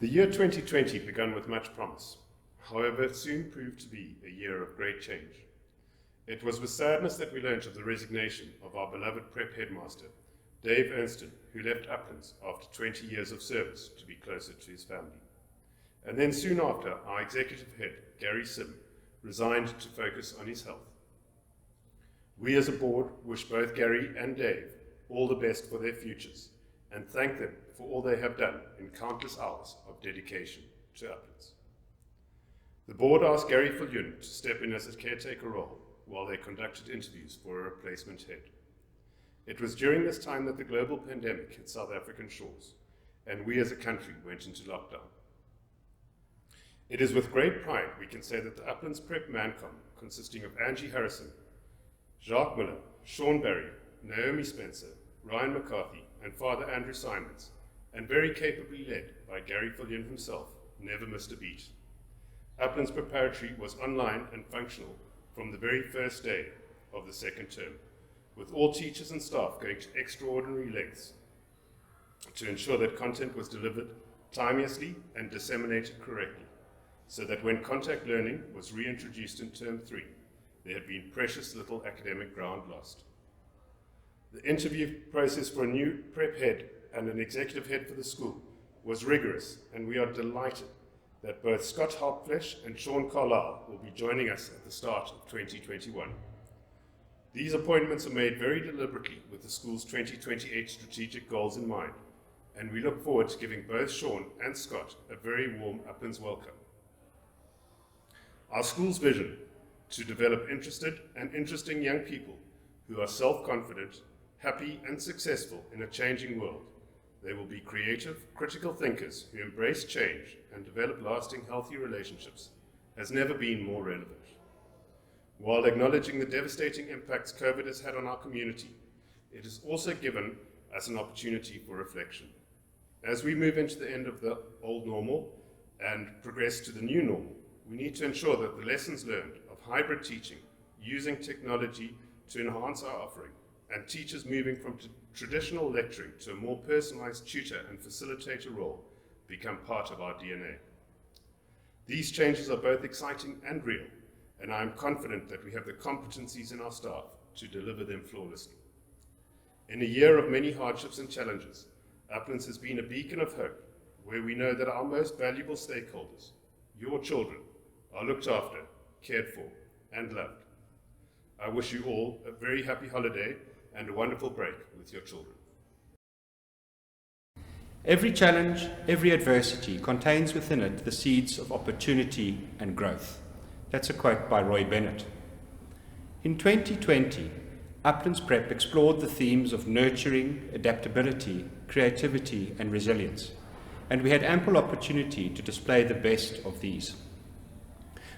The year 2020 began with much promise. However, it soon proved to be a year of great change. It was with sadness that we learned of the resignation of our beloved prep headmaster, Dave Ernston, who left Uplands after 20 years of service to be closer to his family. And then soon after, our executive head, Gary Sim, resigned to focus on his health. We as a board wish both Gary and Dave all the best for their futures and thank them for all they have done in countless hours of dedication to Uplands. The board asked Gary Viljoen to step in as a caretaker role while they conducted interviews for a replacement head. It was during this time that the global pandemic hit South African shores, and we as a country went into lockdown. It is with great pride we can say that the Uplands Prep Mancom, consisting of Angie Harrison, Jacques Miller, Sean Barry, Naomi Spencer, Ryan McCarthy, and Father Andrew Simons, and very capably led by Gary Viljoen himself, never missed a beat. Uplands Preparatory was online and functional from the very first day of the second term, with all teachers and staff going to extraordinary lengths to ensure that content was delivered timeously and disseminated correctly, so that when contact learning was reintroduced in Term 3, there had been precious little academic ground lost. The interview process for a new prep head and an executive head for the school was rigorous, and we are delighted that both Scott Halpflesh and Sean Carlisle will be joining us at the start of 2021. These appointments are made very deliberately with the school's 2028 strategic goals in mind, and we look forward to giving both Sean and Scott a very warm Uplands welcome. Our school's vision to develop interested and interesting young people who are self-confident, happy and successful in a changing world. They will be creative, critical thinkers who embrace change and develop lasting, healthy relationships has never been more relevant. While acknowledging the devastating impacts COVID has had on our community, it has also given us an opportunity for reflection. As we move into the end of the old normal and progress to the new normal, we need to ensure that the lessons learned of hybrid teaching, using technology to enhance our offering, and teachers moving from traditional lecturing to a more personalized tutor and facilitator role become part of our DNA. These changes are both exciting and real, and I am confident that we have the competencies in our staff to deliver them flawlessly. In a year of many hardships and challenges, Uplands has been a beacon of hope, where we know that our most valuable stakeholders, your children, are looked after, cared for, and loved. I wish you all a very happy holiday and a wonderful break with your children. Every challenge, every adversity contains within it the seeds of opportunity and growth. That's a quote by Roy Bennett. In 2020, Uplands Prep explored the themes of nurturing, adaptability, creativity and resilience, and we had ample opportunity to display the best of these.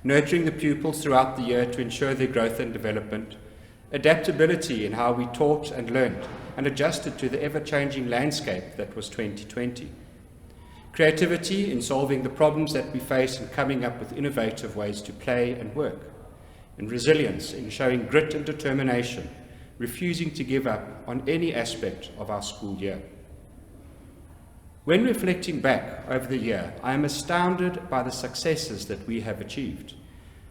Nurturing the pupils throughout the year to ensure their growth and development, adaptability in how we taught and learned and adjusted to the ever-changing landscape that was 2020. Creativity in solving the problems that we face and coming up with innovative ways to play and work. And resilience in showing grit and determination, refusing to give up on any aspect of our school year. When reflecting back over the year, I am astounded by the successes that we have achieved.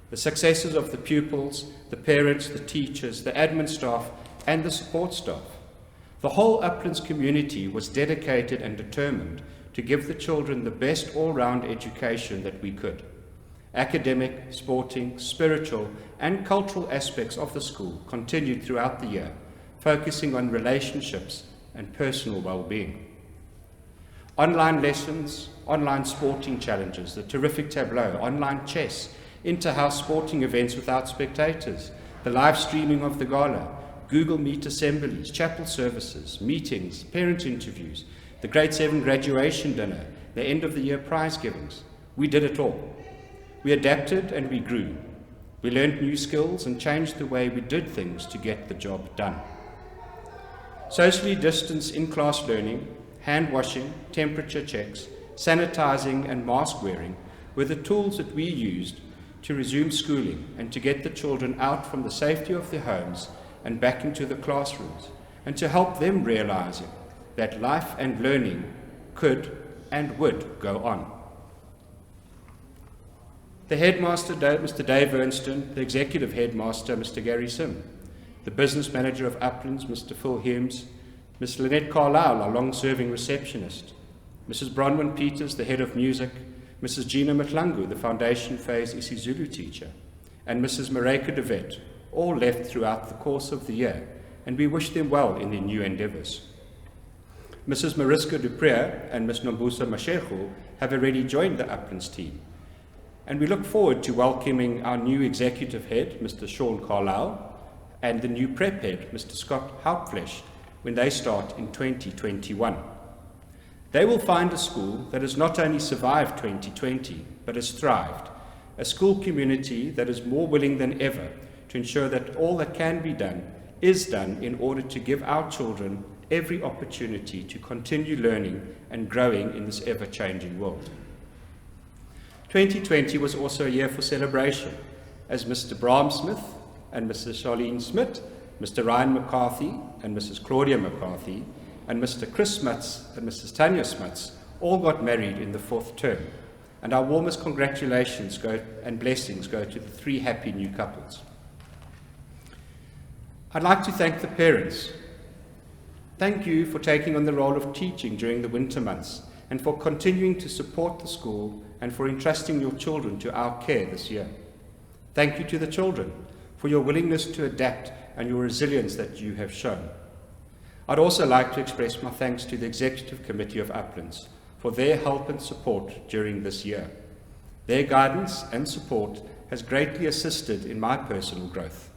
The successes of the pupils, the parents, the teachers, the admin staff, and the support staff. The whole Uplands community was dedicated and determined to give the children the best all-round education that we could. Academic, sporting, spiritual, and cultural aspects of the school continued throughout the year, focusing on relationships and personal well-being. Online lessons, online sporting challenges, the terrific tableau, online chess, inter-house sporting events without spectators, the live streaming of the gala, Google Meet assemblies, chapel services, meetings, parent interviews, the Grade 7 graduation dinner, the end of the year prize givings. We did it all. We adapted and we grew. We learned new skills and changed the way we did things to get the job done. Socially distanced in-class learning, hand washing, temperature checks, sanitizing and mask wearing were the tools that we used to resume schooling and to get the children out from the safety of their homes and back into the classrooms, and to help them realizing that life and learning could and would go on. the headmaster, Mr. Dave Ernston, the executive headmaster, Mr. Gary Sim, the business manager of Uplands, Mr. Phil Humes, Ms. Lynette Carlisle, our long-serving receptionist, Mrs. Bronwyn Peters, the head of music, Mrs. Gina Matlangu, the foundation phase isiZulu teacher, and Mrs. Mareka de Vet, all left throughout the course of the year, and we wish them well in their new endeavours. Mrs. Mariska Dupré and Ms. Nombusa Mashego have already joined the Uplands team, and we look forward to welcoming our new executive head, Mr. Sean Carlisle, and the new prep head, Mr. Scott Hauptflesch, when they start in 2021. They will find a school that has not only survived 2020, but has thrived, a school community that is more willing than ever to ensure that all that can be done is done in order to give our children every opportunity to continue learning and growing in this ever-changing world. 2020 was also a year for celebration, as Mr. Bram Smith and Mrs. Charlene Smith, Mr. Ryan McCarthy and Mrs. Claudia McCarthy, and Mr. Chris Smuts and Mrs. Tanya Smuts all got married in the 4th term, and our warmest congratulations and blessings go to the 3 happy new couples. I'd like to thank the parents. Thank you for taking on the role of teaching during the winter months and for continuing to support the school and for entrusting your children to our care this year. Thank you to the children for your willingness to adapt and your resilience that you have shown. I'd also like to express my thanks to the Executive Committee of Uplands for their help and support during this year. Their guidance and support has greatly assisted in my personal growth.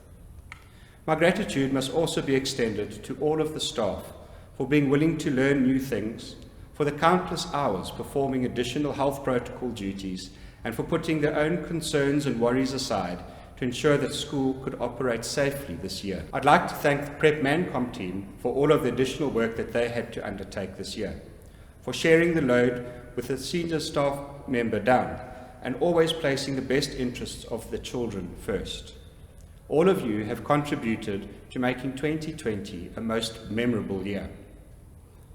My gratitude must also be extended to all of the staff for being willing to learn new things, for the countless hours performing additional health protocol duties, and for putting their own concerns and worries aside to ensure that school could operate safely this year. I'd like to thank the Prep Mancom team for all of the additional work that they had to undertake this year, for sharing the load with a senior staff member down, and always placing the best interests of the children first. All of you have contributed to making 2020 a most memorable year.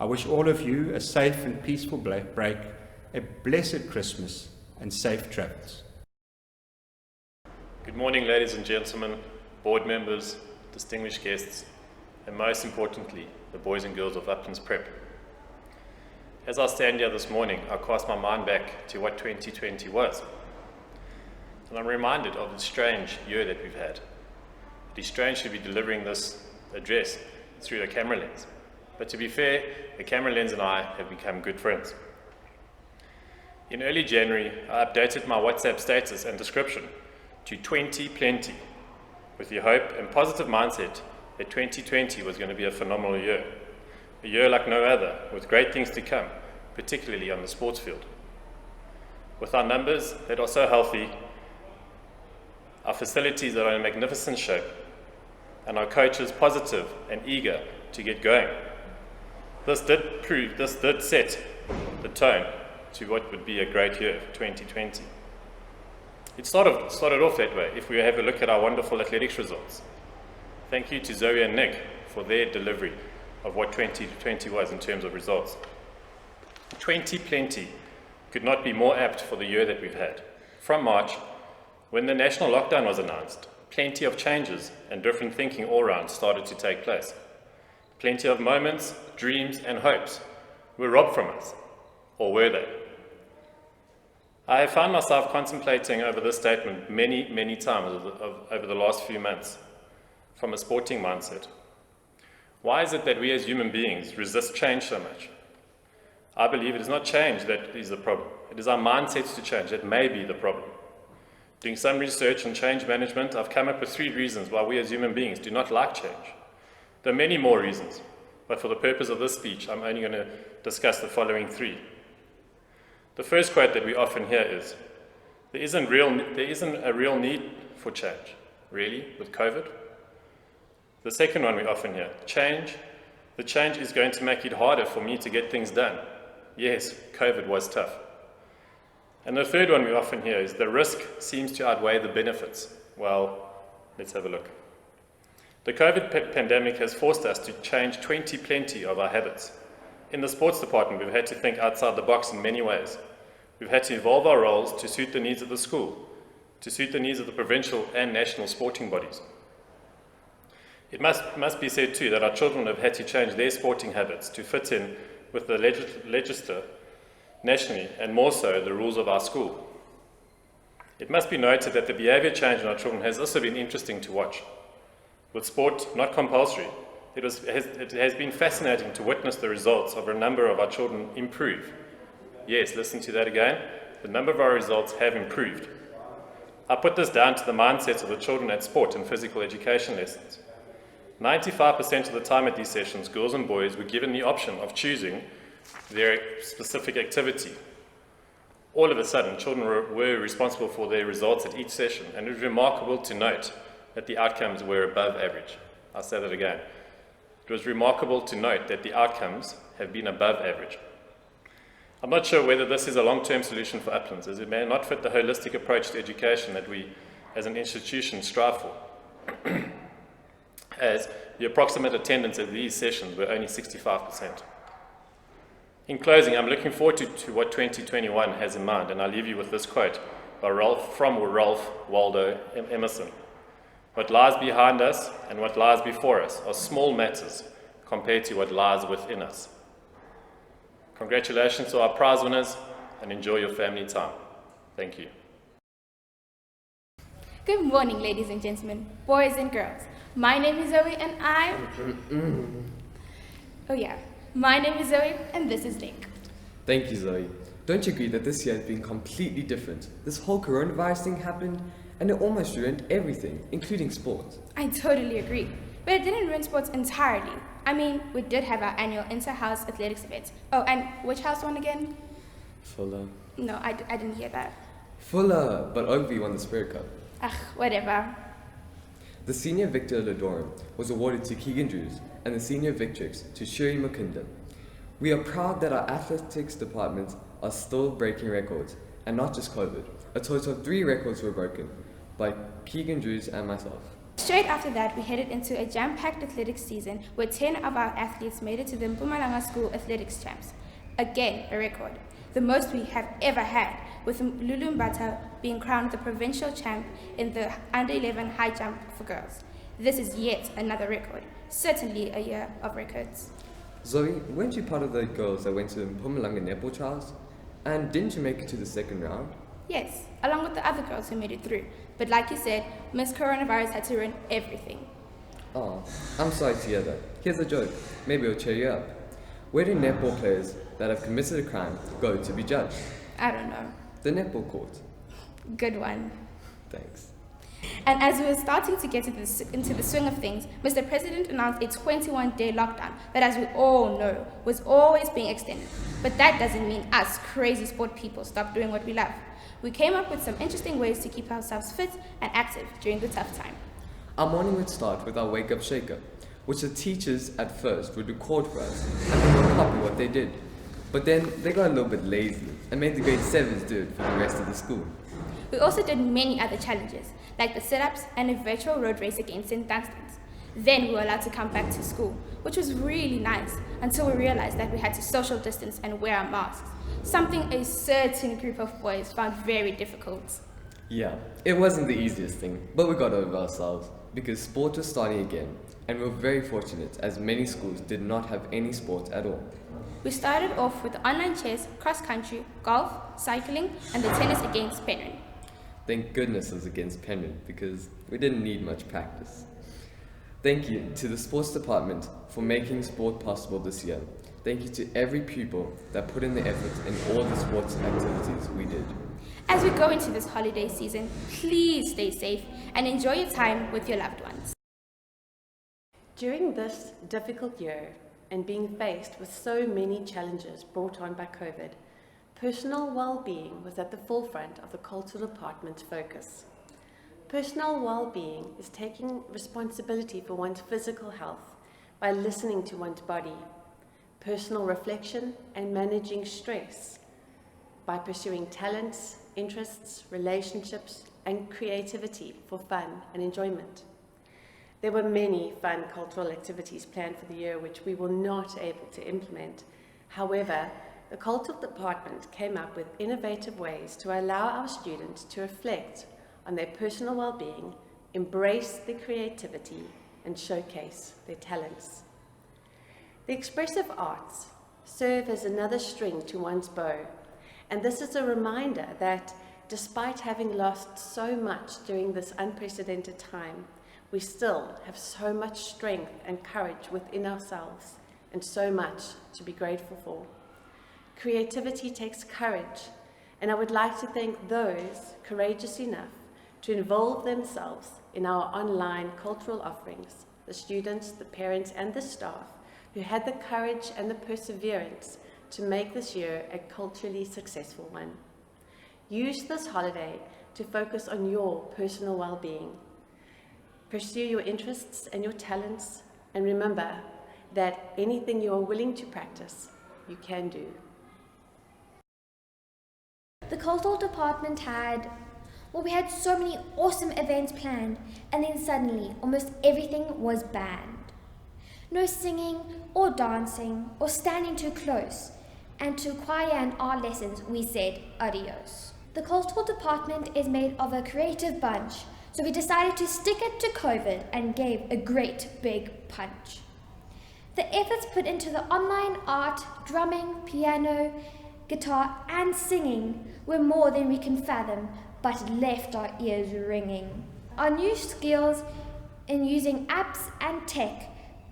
I wish all of you a safe and peaceful break, a blessed Christmas, and safe travels. Good morning, ladies and gentlemen, board members, distinguished guests, and most importantly, the boys and girls of Uplands Prep. As I stand here this morning, I cast my mind back to what 2020 was. And I'm reminded of the strange year that we've had. It is strange to be delivering this address through a camera lens. But to be fair, the camera lens and I have become good friends. In early January, I updated my WhatsApp status and description to 20 plenty, with the hope and positive mindset that 2020 was going to be a phenomenal year. A year like no other, with great things to come, particularly on the sports field. With our numbers that are so healthy, our facilities that are in magnificent shape, and our coaches positive and eager to get going. This did set the tone to what would be a great year for 2020. It started off that way if we have a look at our wonderful athletics results. Thank you to Zoe and Nick for their delivery of what 2020 was in terms of results. 20 plenty could not be more apt for the year that we've had. From March, when the national lockdown was announced, plenty of changes and different thinking all round started to take place. Plenty of moments, dreams and hopes were robbed from us, or were they? I have found myself contemplating over this statement many times over the last few months from a sporting mindset. Why is it that we as human beings resist change so much? I believe it is not change that is the problem. It is our mindsets to change that may be the problem. Doing some research on change management, I've come up with 3 reasons why we as human beings do not like change. There are many more reasons, but for the purpose of this speech, I'm only going to discuss the following 3. The first quote that we often hear is, there isn't a real need for change, really, with COVID. The second one we often hear, the change is going to make it harder for me to get things done. Yes, COVID was tough. And the third one we often hear is, the risk seems to outweigh the benefits. Well, let's have a look. The COVID pandemic has forced us to change 20 plenty of our habits. In the sports department, we've had to think outside the box in many ways. We've had to evolve our roles to suit the needs of the school, to suit the needs of the provincial and national sporting bodies. It must be said too that our children have had to change their sporting habits to fit in with the legislature nationally, and more so the rules of our school. It must be noted that the behaviour change in our children has also been interesting to watch. With sport not compulsory, it has been fascinating to witness the results of a number of our children improve. Yes, listen to that again. The number of our results have improved. I put this down to the mindsets of the children at sport and physical education lessons. 95% of the time at these sessions, girls and boys were given the option of choosing their specific activity. All of a sudden, children were responsible for their results at each session, and it was remarkable to note that the outcomes were above average. I'll say that again. It was remarkable to note that the outcomes have been above average. I'm not sure whether this is a long-term solution for Uplands, as it may not fit the holistic approach to education that we, as an institution, strive for. As the approximate attendance at these sessions were only 65%. In closing, I'm looking forward to what 2021 has in mind, and I'll leave you with this quote by Ralph Waldo Emerson. What lies behind us and what lies before us are small matters compared to what lies within us. Congratulations to our prize winners, and enjoy your family time. Thank you. Good morning, ladies and gentlemen, boys and girls. My name is Zoe and my name is Zoe and this is Nick. Thank you, Zoe. Don't you agree that this year has been completely different? This whole coronavirus thing happened and it almost ruined everything, including sports. I totally agree, but it didn't ruin sports entirely. I mean, we did have our annual inter-house athletics event. Oh, and which house won again? Fuller. No, I didn't hear that. Fuller, but Ogilvy won the Spirit Cup. Ugh, whatever. The Senior Victor Ladorum was awarded to Keegan Drews and the Senior Victrix to Shuri Mukunda. We are proud that our athletics departments are still breaking records, and not just COVID. A total of 3 records were broken by Keegan Drews and myself. Straight after that, we headed into a jam-packed athletics season where 10 of our athletes made it to the Mpumalanga School Athletics Champs. Again, a record. The most we have ever had, with Lulu Mbata being crowned the provincial champ in the under-11 high jump for girls. This is yet another record. Certainly a year of records. Zoe, weren't you part of the girls that went to the Mpumalanga netball trials? And didn't you make it to the second round? Yes, along with the other girls who made it through. But like you said, Miss Coronavirus had to ruin everything. Oh, I'm sorry to hear that. Here's a joke. Maybe it'll cheer you up. Where do netball players that have committed a crime go to be judged? I don't know. The netball court. Good one. Thanks. And as we were starting to get into the swing of things, Mr. President announced a 21-day lockdown that, as we all know, was always being extended. But that doesn't mean us crazy sport people stop doing what we love. We came up with some interesting ways to keep ourselves fit and active during the tough time. Our morning would start with our wake-up shaker, which the teachers at first would record for us, and we would copy what they did. But then they got a little bit lazy and made the grade 7s do it for the rest of the school. We also did many other challenges, like the sit-ups and a virtual road race against St. Dunstan's. Then we were allowed to come back to school, which was really nice, until we realized that we had to social distance and wear our masks, something a certain group of boys found very difficult. Yeah, it wasn't the easiest thing, but we got over ourselves because sport was starting again, and we were very fortunate as many schools did not have any sport at all. We started off with online chess, cross-country, golf, cycling, and the tennis against Penryn. Thank goodness it was against Penryn because we didn't need much practice. Thank you to the sports department for making sport possible this year. Thank you to every pupil that put in the effort in all the sports activities we did. As we go into this holiday season, please stay safe and enjoy your time with your loved ones. During this difficult year and being faced with so many challenges brought on by COVID, personal well-being was at the forefront of the cultural department's focus. Personal well-being is taking responsibility for one's physical health by listening to one's body, personal reflection and managing stress by pursuing talents, interests, relationships and creativity for fun and enjoyment. There were many fun cultural activities planned for the year which we were not able to implement. However, the cultural department came up with innovative ways to allow our students to reflect on their personal well-being, embrace their creativity, and showcase their talents. The expressive arts serve as another string to one's bow, and this is a reminder that despite having lost so much during this unprecedented time, we still have so much strength and courage within ourselves, and so much to be grateful for. Creativity takes courage, and I would like to thank those courageous enough to involve themselves in our online cultural offerings, the students, the parents, and the staff who had the courage and the perseverance to make this year a culturally successful one. Use this holiday to focus on your personal well-being. Pursue your interests and your talents, and remember that anything you are willing to practice, you can do. The cultural department we had so many awesome events planned, and then suddenly almost everything was banned. No singing or dancing or standing too close, and to choir and art lessons we said adios. The cultural department is made of a creative bunch, so we decided to stick it to COVID and gave a great big punch. The efforts put into the online art, drumming, piano, guitar and singing were more than we can fathom, but it left our ears ringing. Our new skills in using apps and tech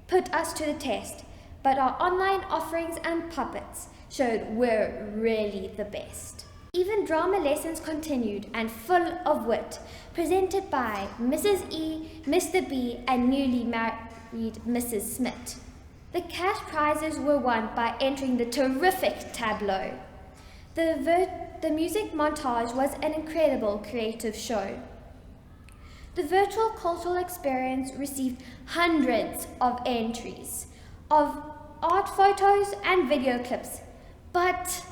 put us to the test, but our online offerings and puppets showed we're really the best. Even drama lessons continued and full of wit, presented by Mrs. E, Mr. B and newly married Mrs. Smith. The cash prizes were won by entering the terrific tableau. The music montage was an incredible creative show. The virtual cultural experience received hundreds of entries of art photos and video clips, but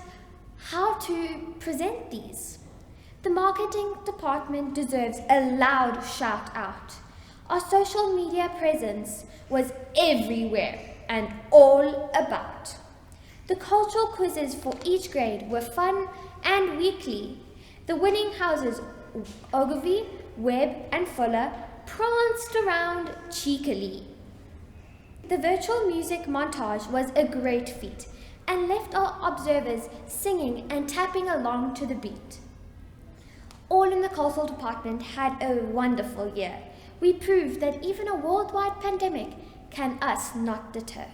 how to present these? The marketing department deserves a loud shout out. Our social media presence was everywhere and all about. The cultural quizzes for each grade were fun and weekly. The winning houses, Ogilvy, Webb and Fuller, pranced around cheekily. The virtual music montage was a great feat and left our observers singing and tapping along to the beat. All in the cultural department had a wonderful year. We proved that even a worldwide pandemic can us not deter.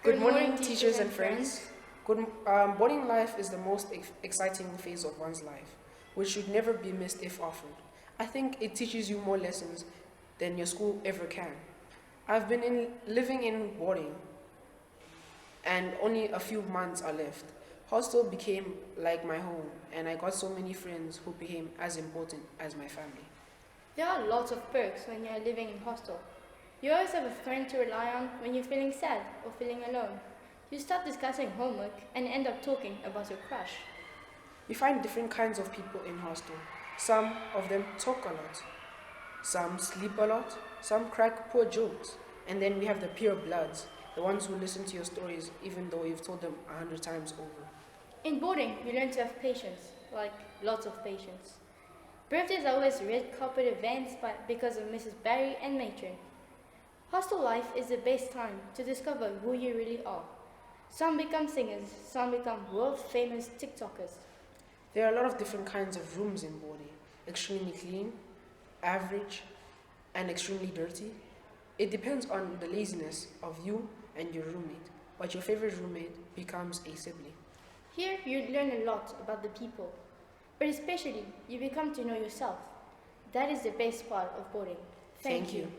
Good morning, teachers and friends. Boarding life is the most exciting phase of one's life, which should never be missed if offered. I think it teaches you more lessons than your school ever can. I've been living in boarding, and only a few months are left. Hostel became like my home, and I got so many friends who became as important as my family. There are lots of perks when you are living in hostel. You always have a friend to rely on when you're feeling sad or feeling alone. You start discussing homework and end up talking about your crush. You find different kinds of people in hostel. Some of them talk a lot. Some sleep a lot. Some crack poor jokes. And then we have the pure bloods, the ones who listen to your stories even though you've told them 100 times over. In boarding, you learn to have patience, like lots of patience. Birthdays are always red carpet events because of Mrs. Barry and Matron. Hostel life is the best time to discover who you really are. Some become singers, some become world-famous TikTokers. There are a lot of different kinds of rooms in boarding. Extremely clean, average, and extremely dirty. It depends on the laziness of you and your roommate, but your favorite roommate becomes a sibling. Here you learn a lot about the people, but especially you become to know yourself. That is the best part of boarding. Thank you.